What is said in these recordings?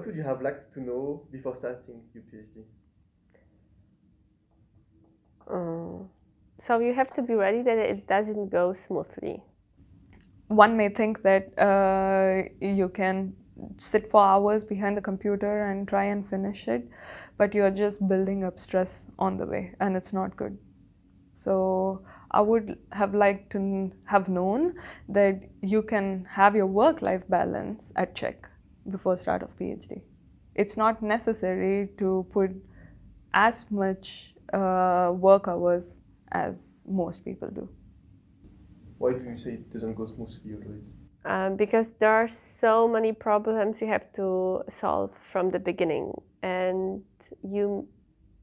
What would you have liked to know before starting your PhD? So you have to be ready that it doesn't go smoothly. One may think that you can sit for hours behind the computer and try and finish it, but you're just building up stress on the way, and it's not good. So I would have liked to have known that you can have your work-life balance at check before start of PhD. It's not necessary to put as much work hours as most people do. Why do you say it doesn't go smoothly always? Because there are so many problems you have to solve from the beginning, and you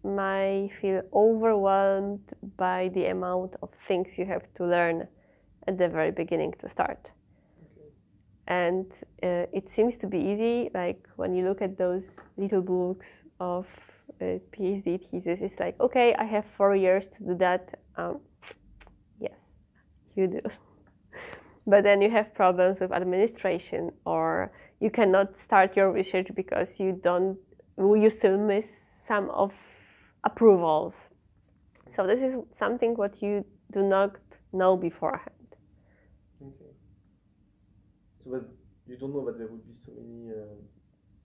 might feel overwhelmed by the amount of things you have to learn at the very beginning to start. Okay. And it seems to be easy, like when you look at those little books of PhD thesis, it's like, okay, I have 4 years to do that. Yes, you do. But then you have problems with administration, or you cannot start your research because you still miss some of approvals. So this is something what you do not know beforehand. Okay. So that you don't know that there would be so many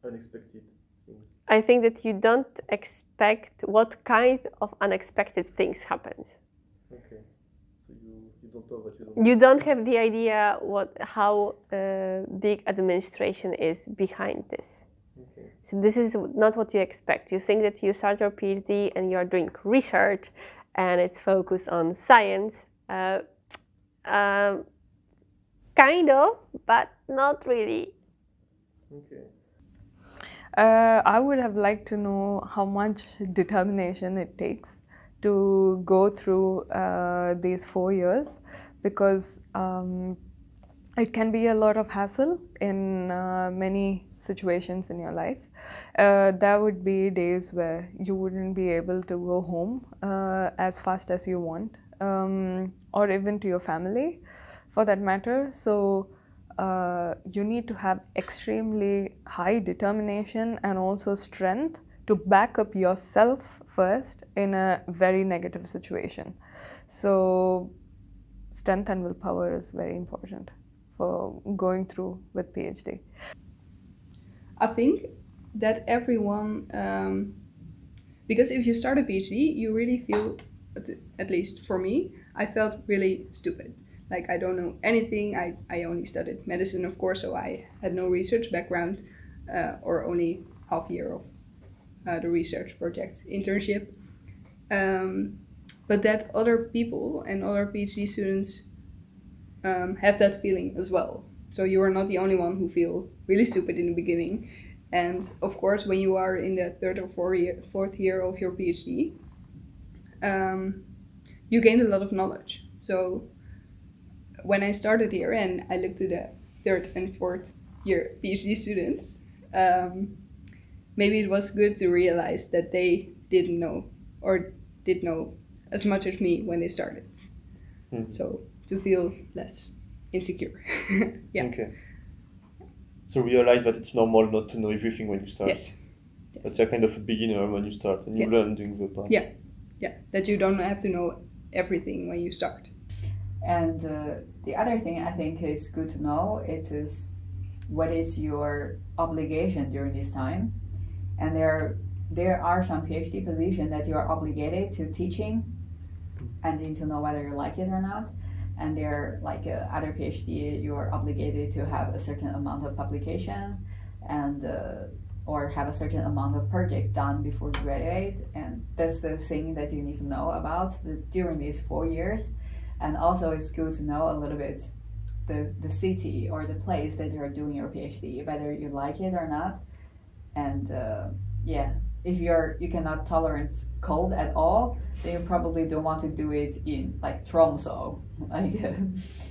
unexpected things. I think that you don't expect what kind of unexpected things happens. Okay. So you don't know what you don't know. You don't have the idea how big administration is behind this. Okay. So this is not what you expect. You think that you start your PhD and you're doing research and it's focused on science. Kind of, but not really. Okay. I would have liked to know how much determination it takes to go through these 4 years, because it can be a lot of hassle in many situations in your life. There would be days where you wouldn't be able to go home as fast as you want, or even to your family for that matter. So you need to have extremely high determination and also strength to back up yourself first in a very negative situation. So strength and willpower is very important for going through with PhD. I think that everyone, because if you start a PhD, you really feel, at least for me, I felt really stupid. Like, I don't know anything. I only studied medicine, of course, so I had no research background, or only half year of the research project internship. But that other people and other PhD students have that feeling as well. So you are not the only one who feel really stupid in the beginning. And of course, when you are in the 3rd or 4th year of your PhD, you gain a lot of knowledge. So when I started here and I looked to the 3rd and 4th year PhD students, maybe it was good to realize that they didn't know or did know as much as me when they started. So to feel less insecure. Yeah. Okay. So realize that it's normal not to know everything when you start. Yes. That you're kind of a beginner when you start and you learn doing the part. Yeah. Yeah. That you don't have to know everything when you start. And the other thing I think is good to know, it is what is your obligation during this time. And there are some PhD positions that you are obligated to teaching and need to know whether you like it or not. And there, like other PhD, you are obligated to have a certain amount of publication and or have a certain amount of project done before you graduate. And that's the thing that you need to know about during these 4 years. And also it's good to know a little bit the city or the place that you're doing your PhD, whether you like it or not. And yeah, if you cannot tolerate cold at all, then you probably don't want to do it in like Tromsø. Like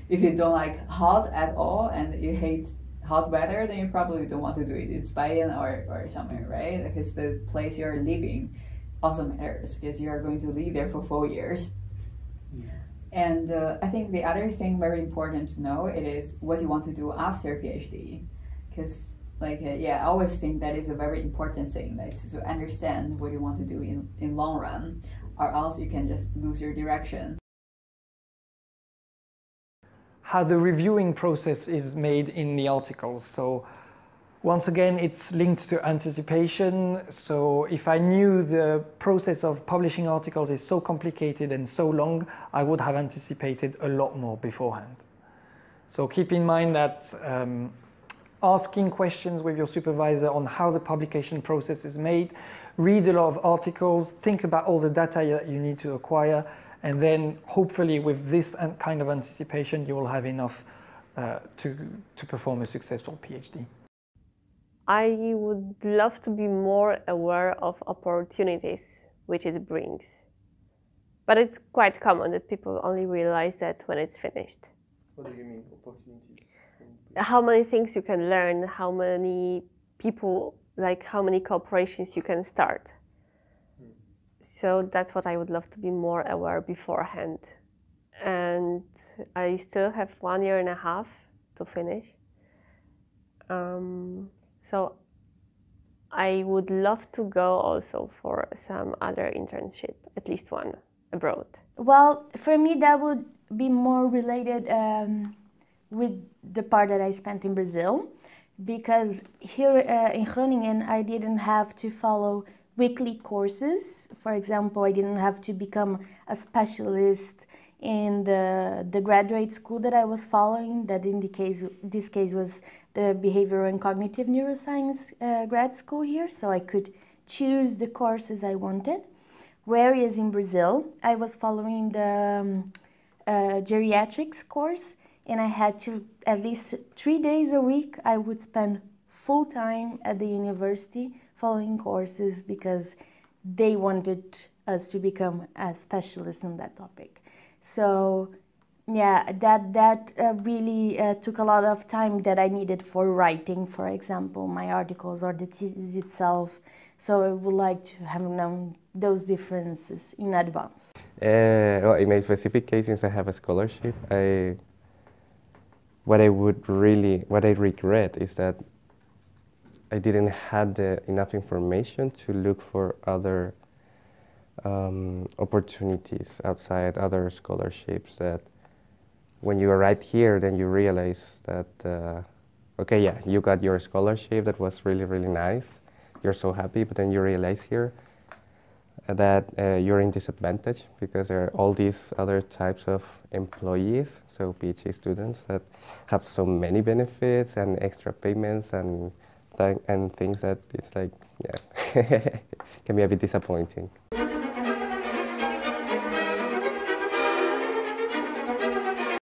if you don't like hot at all and you hate hot weather, then you probably don't want to do it in Spain or somewhere, right? Because the place you're living also matters, because you are going to live there for 4 years. Yeah. And I think the other thing very important to know, it is what you want to do after PhD. Because I always think that is a very important thing, like to understand what you want to do in long run, or else you can just lose your direction. How the reviewing process is made in the articles. So once again, it's linked to anticipation. So if I knew the process of publishing articles is so complicated and so long, I would have anticipated a lot more beforehand. So keep in mind that asking questions with your supervisor on how the publication process is made, read a lot of articles, think about all the data that you need to acquire, and then hopefully with this kind of anticipation, you will have enough to perform a successful PhD. I would love to be more aware of opportunities which it brings. But it's quite common that people only realize that when it's finished. What do you mean, opportunities? How many things you can learn, how many people, like how many corporations you can start. So that's what I would love to be more aware beforehand. And I still have 1.5 years to finish. So I would love to go also for some other internship, at least one, abroad. Well, for me that would be more related with the part that I spent in Brazil, because here in Groningen I didn't have to follow weekly courses. For example, I didn't have to become a specialist in the graduate school that I was following, that in this case was the Behavioral and Cognitive Neuroscience grad school here, so I could choose the courses I wanted. Whereas in Brazil, I was following the geriatrics course, and I had to, at least 3 days a week, I would spend full time at the university following courses because they wanted us to become a specialist in that topic. So yeah, that really took a lot of time that I needed for writing, for example, my articles or the thesis itself. So I would like to have known those differences in advance. Well, in my specific case, since I have a scholarship, what I regret is that I didn't have enough information to look for other opportunities outside, other scholarships, that when you arrive here, then you realize that, okay, yeah, you got your scholarship, that was really, really nice. You're so happy, but then you realize here that you're in disadvantage because there are all these other types of employees, so PhD students, that have so many benefits and extra payments and things that it's like, yeah, can be a bit disappointing.